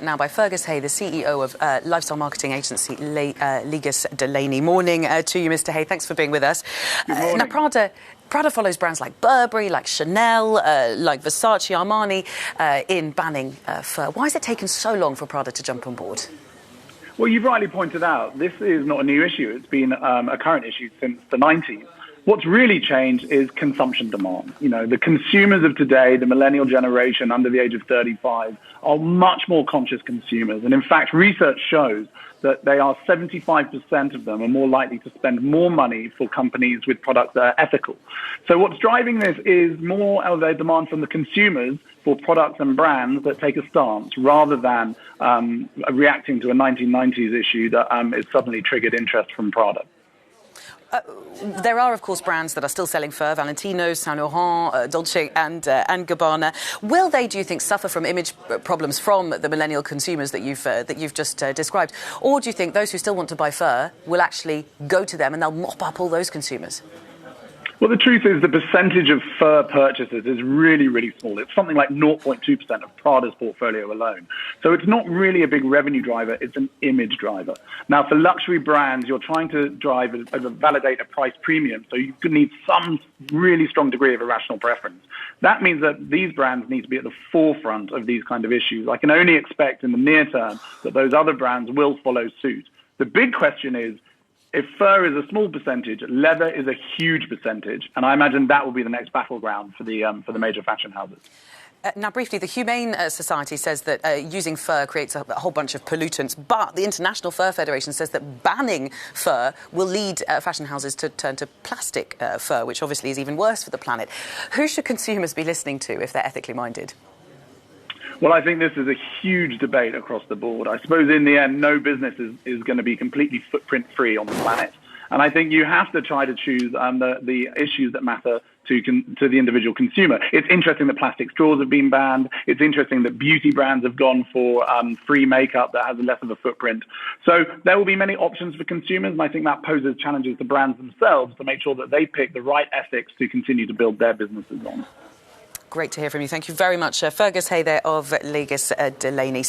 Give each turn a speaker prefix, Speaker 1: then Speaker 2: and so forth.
Speaker 1: Now by Fergus Hay, the CEO of lifestyle marketing agency Legis Delaney. Morning to you, Mr. Hay. Thanks for being with us. Now, Prada follows brands like Burberry, like Chanel, like Versace, Armani in banning fur. Why has it taken so long for Prada to jump on board?
Speaker 2: Well, you've rightly pointed out, this is not a new issue. It's been a current issue since the 90s. What's really changed is consumption demand. You know, the consumers of today, the millennial generation under the age of 35, are much more conscious consumers. And in fact, research shows that they are 75% of them are more likely to spend more money for companies with products that are ethical. So what's driving this is more elevated demand from the consumers for products and brands that take a stance rather than reacting to a 1990s issue that has suddenly triggered interest from Prada.
Speaker 1: There are, of course, brands that are still selling fur: Valentino, Saint Laurent, Dolce and Gabbana. Will they, do you think, suffer from image problems from the millennial consumers that you've just described, or do you think those who still want to buy fur will actually go to them and they'll mop up all those consumers?
Speaker 2: Well, the truth is the percentage of fur purchases is really, really small. It's something like 0.2% of Prada's portfolio alone. So it's not really a big revenue driver. It's an image driver. Now, for luxury brands, you're trying to validate a price premium. So you need some really strong degree of irrational preference. That means that these brands need to be at the forefront of these kind of issues. I can only expect in the near term that those other brands will follow suit. The big question is, if fur is a small percentage, leather is a huge percentage, and I imagine that will be the next battleground for the major fashion houses.
Speaker 1: Now, briefly, the Humane Society says that using fur creates a whole bunch of pollutants, but the International Fur Federation says that banning fur will lead fashion houses to turn to plastic fur, which obviously is even worse for the planet. Who should consumers be listening to if they're ethically minded?
Speaker 2: Well, I think this is a huge debate across the board. I suppose in the end, no business is going to be completely footprint-free on the planet. And I think you have to try to choose the issues that matter to the individual consumer. It's interesting that plastic straws have been banned. It's interesting that beauty brands have gone for free makeup that has less of a footprint. So there will be many options for consumers, and I think that poses challenges to brands themselves to make sure that they pick the right ethics to continue to build their businesses on.
Speaker 1: Great to hear from you. Thank you very much. Fergus Hay there of Legis Delaney.